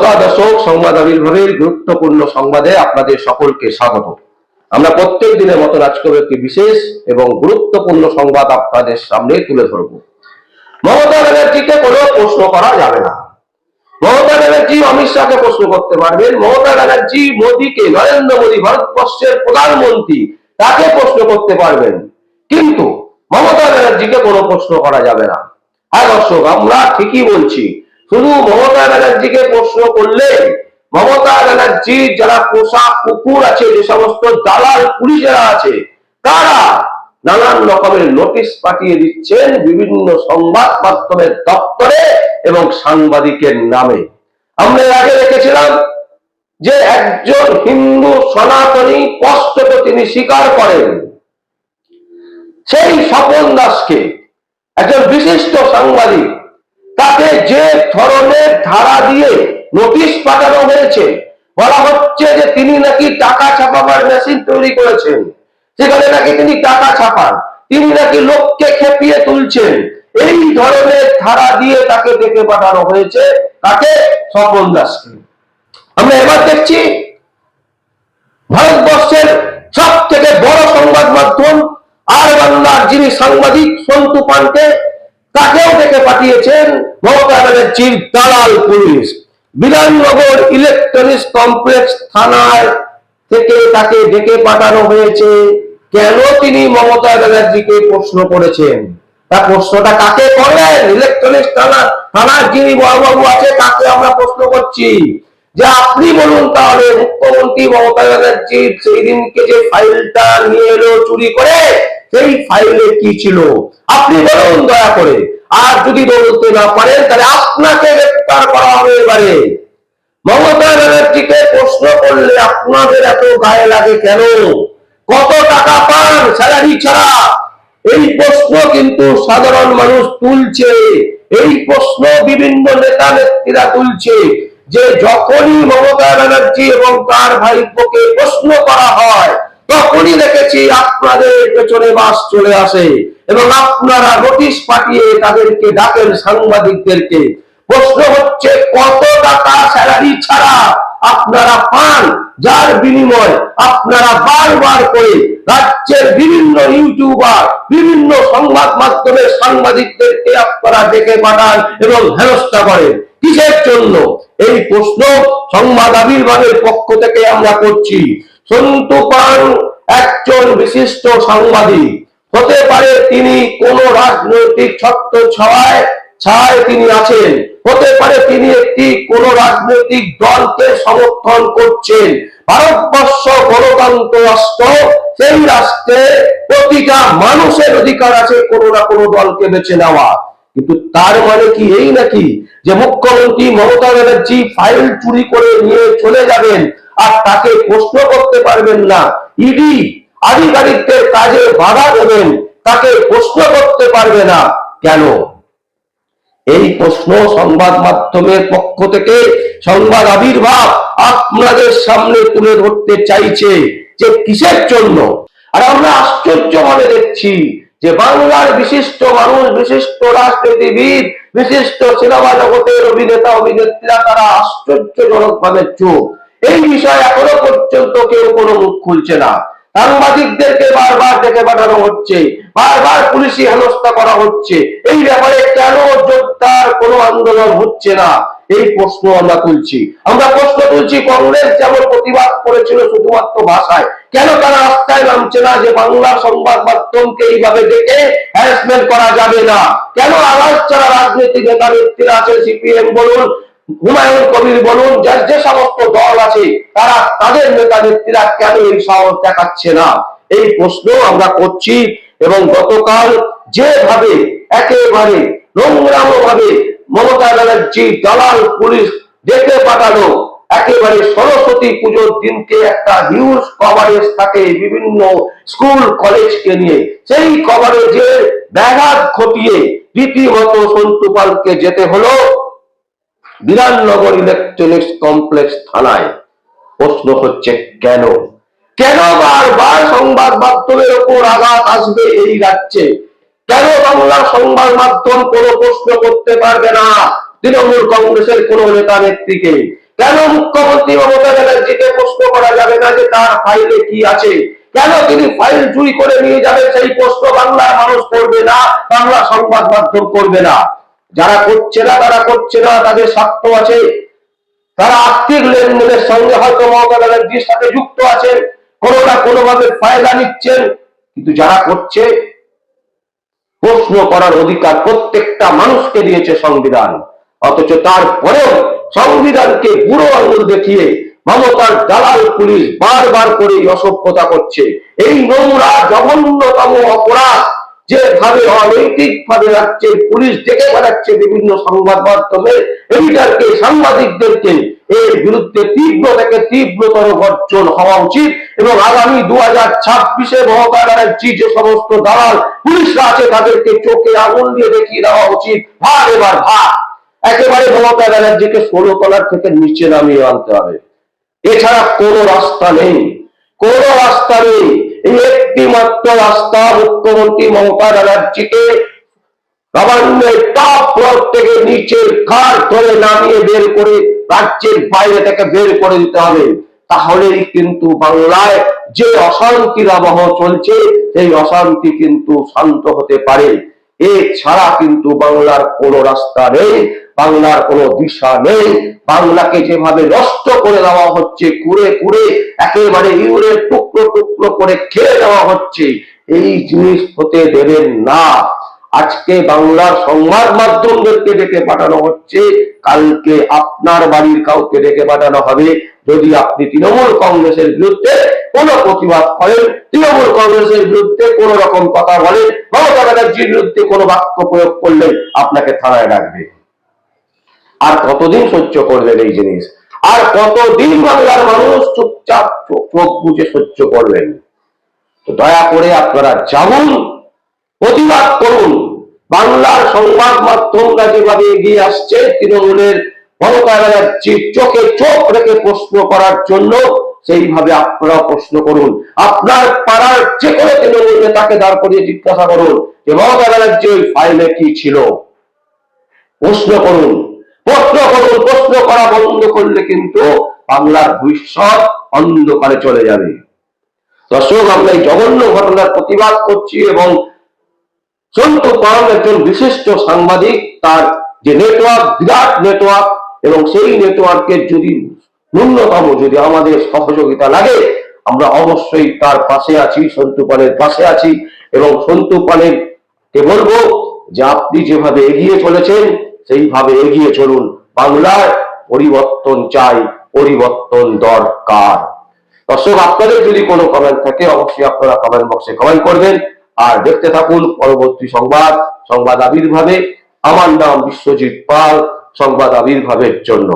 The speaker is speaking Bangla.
নমস্কার দর্শক, সংবাদ আবির্ভাবের গুরুত্বপূর্ণ সংবাদে আপনাদের সকলকে স্বাগত। আমরা প্রত্যেক দিনের মতন আজকেও একটি বিশেষ এবং গুরুত্বপূর্ণ সংবাদ আপনাদের সামনে তুলে ধরব। মমতা ব্যানার্জিকে কোনো প্রশ্ন করা যাবে না। মমতা ব্যানার্জি অমিত শাহকে প্রশ্ন করতে পারবেন, মমতা ব্যানার্জি মোদীকে, নরেন্দ্র মোদী ভারতবর্ষের প্রধানমন্ত্রী, তাকে প্রশ্ন করতে পারবেন, কিন্তু মমতা ব্যানার্জিকে কোনো প্রশ্ন করা যাবে না। হ্যাঁ দর্শক, আমরা ঠিকই বলছি। শুধু মমতা ব্যানার্জিকে প্রশ্ন করলে মমতা ব্যানার্জির যারা পোষা কুকুর আছে, যে সমস্ত দালাল পুলিশেরা আছে, তারা নানান রকমের নোটিশ পাঠিয়ে দিচ্ছেন বিভিন্ন সংবাদ মাধ্যমের দপ্তরে এবং সাংবাদিকের নামে। আমরা আগে দেখেছিলাম যে একজন হিন্দু সনাতনী স্পষ্টত তিনি স্বীকার করেন, সেই স্বপন দাসকে, একজন বিশিষ্ট সাংবাদিক, তাকে যে ধরনের ধারা দিয়ে নোটিশ পাঠানো হয়েছে, বলা হচ্ছে যে তিনি নাকি টাকা ছাপাবার মেশিন তৈরি করেছেন, সেখানে নাকি তিনি টাকা ছাপান, তিনি নাকি লোককে খেপিয়ে তুলছেন। এই ধরনের ধারা দিয়ে তাকে ডেকে পাঠানো হয়েছে, তাকে স্বপন দাসকে। আমরা এবার দেখছি ভারতবর্ষের সব থেকে বড় সংবাদ মাধ্যম আর বাংলার যিনি সাংবাদিক সন্তু পানকে, তাকেও ডেকে পাঠিয়েছেন মমতা ব্যানার্জির দালাল পুলিশ। বিধাননগর ইলেকট্রনিক্স কমপ্লেক্স থানায় থেকে তাকে ডেকে পাঠানো হয়েছে। কেন তিনি মমতা ব্যানার্জিকে প্রশ্ন করেছেন, তা প্রশ্নটা কাকে করলেন? ইলেকট্রনিক্স থানার যিনি বড়বাবু আছে তাকে আমরা প্রশ্ন করছি যে আপনি বলুন তাহলে, মুখ্যমন্ত্রী মমতা ব্যানার্জির সেই দিনকে যে ফাইলটা নিয়ে এলো চুরি করে, সেই ফাইলে কি ছিল আপনি বলুন দয়া করে। আর যদি বলতে না পারেন তাহলে আপনাকে গ্রেফতার করা হবে। এবারে মমতা ব্যানার্জিকে প্রশ্ন করলে আপনাদের এত গায়ে লাগে কেন? কত টাকা পান স্যালারি ছাড়া? এই প্রশ্ন কিন্তু সাধারণ মানুষ তুলছে। এই প্রশ্ন বিভিন্ন নেতা নেত্রীরা তুলছে যে যখনই মমতা ব্যানার্জি এবং তার ভাইপোকে প্রশ্ন করা হয়, তখনই দেখেছি আপনাদের পেছনে বাস চলে আসে এবং আপনারা নোটিশ পাঠিয়ে তাদেরকে ডাকেন, সাংবাদিকদেরকে। প্রশ্ন হচ্ছে কত টাকা স্যালারি ছাড়া আপনারা পান, যার বিনিময় আপনারা বারবার করে রাজ্যের বিভিন্ন ইউটিউবার, বিভিন্ন সংবাদ মাধ্যমের সাংবাদিকদেরকে আপনারা ডেকে পাঠান এবং হেনস্থা করেন। কিসের জন্য? এই প্রশ্ন সংবাদ আবির্ভাবের পক্ষ থেকে আমরা করছি। সন্তু পান একজন বিশিষ্ট সাংবাদিক। হতে পারে তিনি কোন রাজনৈতিক ছত্র ছায় তিনি আছেন, হতে পারে তিনি একটি কোন রাজনৈতিক দলকে সমর্থন করছেন। ভারতবর্ষ গণতন্ত্র রাষ্ট্র, সেই রাষ্ট্রে প্রতিটা মানুষের অধিকার আছে কোন না কোন দলকে বেছে নেওয়া। কিন্তু তার মানে কি এই নাকি যে মুখ্যমন্ত্রী মমতা ব্যানার্জি ফাইল চুরি করে নিয়ে চলে যাবেন আর তাকে প্রশ্ন করতে পারবেন না? ইডি আধিকারিকদের কাজে বাধা দেবেন, তাকে প্রশ্ন করতে পারবে না কেন? এই প্রশ্ন সংবাদ মাধ্যমের পক্ষ থেকে সংবাদ আবির্ভাব আপনাদের সামনে তুলে ধরতে চাইছে যে কিসের জন্য। আর আমরা আশ্চর্য ভাবে দেখছি যে বাংলার বিশিষ্ট মানুষ, বিশিষ্ট রাজনীতিবিদ, বিশিষ্ট সিনেমা জগতের অভিনেতা অভিনেত্রীরা, তারা আশ্চর্যজনক ভাবে চুপ। এই বিষয়ে এখনো পর্যন্ত কেউ কোনো মুখ খুলছে না। সাংবাদিকদেরকে বারবার ডেকে পাঠানো হচ্ছে, বারবার পুলিশি হেনস্থা করা হচ্ছে। এই ব্যাপারে কেন জোরদার কোনো আন্দোলন হচ্ছে না, এই প্রশ্ন আমরা তুলছি। আমরা প্রশ্ন তুলছি, কংগ্রেস যেমন প্রতিবাদ করেছিল শুধুমাত্র ভাষায়, কেন তারা রাস্তায় নামছে না যে বাংলা সংবাদ মাধ্যমকে এইভাবে ডেকে হ্যারাসমেন্ট করা যাবে না? কেন আওয়াজ ছাড়া রাজনৈতিক নেতা নেত্রীরা আছে, সিপিএম বলুন, হুমায়ুন কবির বলুন, যার যে সমস্ত দল আছে, তারা তাদের নেতা নেত্রীরা কেন এই সাহস দেখাচ্ছে না? এই প্রশ্ন আমরা করছি। এবং গতকাল যেভাবে একেবারে নোংরাম ভাবে মমতা ব্যানার্জি দালাল পুলিশ ডেকে পাঠানো, একেবারে সরস্বতী পুজোর দিনকে একটা নিউজ কভারেজ থাকে বিভিন্ন স্কুল কলেজকে নিয়ে, সেই কভারেজের ব্যাঘাত ঘটিয়ে রীতিমতো সন্তু পালকে যেতে হলো বিধাননগর ইলেকট্রনিক্স কমপ্লেক্স থানায়। প্রশ্ন হচ্ছে কেন? কেন বারবার সংবাদ মাধ্যমের উপর আঘাত আসবে এই রাজ্যে? কেন বাংলার সংবাদ মাধ্যম কোনো প্রশ্ন করতে পারবে না তৃণমূল কংগ্রেসের কোন নেতা নেত্রীকে? কেন মুখ্যমন্ত্রী মমতা ব্যানার্জিকে প্রশ্ন করা যাবে না যে তার ফাইলে কি আছে? কেন তিনি ফাইল চুরি করে নিয়ে যাবেন? সেই প্রশ্ন বাংলার মানুষ করবে না, বাংলা সংবাদ মাধ্যম করবে না। যারা করছে না তারা করছে না, তাদের স্বার্থ আছে, তারা আর্থিক লেনদেনের সঙ্গে হয়তো মমতা ব্যানার্জির সাথে যুক্ত আছেন, কোনো না কোনো ভাবে ফায়দা নিচ্ছেন। কিন্তু যারা করছে, প্রশ্ন করার অধিকার প্রত্যেকটা মানুষকে দিয়েছে সংবিধান, অথচ তারপরেও সংবিধানকে বুড়ো আঙুল দেখিয়ে মমতার দালাল পুলিশ বারবার করে অসভ্যতা করছে। এই নোংরা জঘন্যতম অপরাধ যেভাবে অনৈতিক ভাবে রাজ্যের পুলিশ ডেকে বেড়াচ্ছে বিভিন্ন সংবাদ মাধ্যমে এডিটরকে, সাংবাদিকদেরকে, এর বিরুদ্ধে তীব্র থেকে তীব্রতর গর্জন হওয়া উচিত। এবং আগামী 2026-এ মমতা ব্যানার্জি যে সমস্ত দালাল পুলিশরা আছে তাদেরকে চোখে আঙুল দিয়ে দেখিয়ে দেওয়া উচিত, ভাগ এবার ভাগ। একেবারে মমতা ব্যানার্জিকে 16 তলার থেকে নিচে নামিয়ে আনতে হবে। এছাড়া কোনো রাস্তা নেই, কোনো রাস্তা নেই। এই একটি মাত্র রাস্তা, মুখ্যমন্ত্রী মমতা ব্যানার্জিকে নবান্নের টপ ফ্লোর থেকে নিচের ঘাট ধরে নামিয়ে বের করে রাজ্যের বাইরে থেকে বের করে দিতে হবে। তাহলেই কিন্তু বাংলায় যে অশান্তির আবহ চলছে সেই অশান্তি কিন্তু শান্ত হতে পারে। এছাড়া কিন্তু বাংলার কোনো রাস্তা নেই, বাংলার কোনো দিশা নেই। বাংলাকে যেভাবে নষ্ট করে দেওয়া হচ্ছে, কুড়ে কুড়ে একেবারে ইউরের টুকরো টুকরো করে খেয়ে দেওয়া হচ্ছে, এই জিনিস হতে দেবেন না। আজকে বাংলার সংবাদ মাধ্যমদেরকে ডেকে পাঠানো হচ্ছে, কালকে আপনার বাড়ির কাউকে ডেকে পাঠানো হবে। যদি আপনি তৃণমূল কংগ্রেসের বিরুদ্ধে কোনো প্রতিবাদ করেন, তৃণমূল কংগ্রেসের বিরুদ্ধে কোন রকম কথা বলেন, মমতা ব্যানার্জির বিরুদ্ধে কোনো বাক্য প্রয়োগ করলেন, আপনাকে থানায় ডাকবে। আর কতদিন সহ্য করবেন এই জিনিস? আর কতদিন বাংলার মানুষ চুপচাপ চোখ বুঝে সহ্য করবেন? তো দয়া করে আপনারা যাবুন, প্রতিবাদ করুন। বাংলার সংবাদ মাধ্যমরা যেভাবে এগিয়ে আসছে তৃণমূলের মমতা ব্যানার্জির চোখে চোখ রেখে প্রশ্ন করার জন্য, সেইভাবে আপনারা প্রশ্ন করুন। আপনার পাড়ার যে কোনো তৃণমূল নেতাকে দাঁড় করিয়ে জিজ্ঞাসা করুন যে মমতা ব্যানার্জি ওই ফাইলে কি ছিল। প্রশ্ন করুন, প্রশ্ন করুন। প্রশ্ন করা বন্ধ করলে কিন্তু বাংলার ভবিষ্যৎ অন্ধকারে চলে যাবে। দর্শক, আমরা এই জঘন্য ঘটনার প্রতিবাদ করছি এবং সন্তু পান একজন বিশিষ্ট সাংবাদিক, তার যে নেটওয়ার্ক, বিরাট নেটওয়ার্ক, এবং সেই নেটওয়ার্কের যদি ন্যূনতম যদি আমাদের সহযোগিতা লাগে, আমরা অবশ্যই তার পাশে আছি, সন্তু পানের পাশে আছি। এবং সন্তু পানের কে বলবো যে আপনি যেভাবে এগিয়ে চলেছেন সেইভাবে এগিয়ে চলুন। বাংলার পরিবর্তন চাই, পরিবর্তন দরকার। দর্শক, আপনাদের যদি কোনো কমেন্ট থাকে অবশ্যই আপনারা কমেন্ট বক্সে কমেন্ট করবেন। আর দেখতে থাকুন পরবর্তী সংবাদ, সংবাদ আবির্ভাবে। আমার নাম বিশ্বজিৎ পাল, সংবাদ আবির্ভাবের জন্য।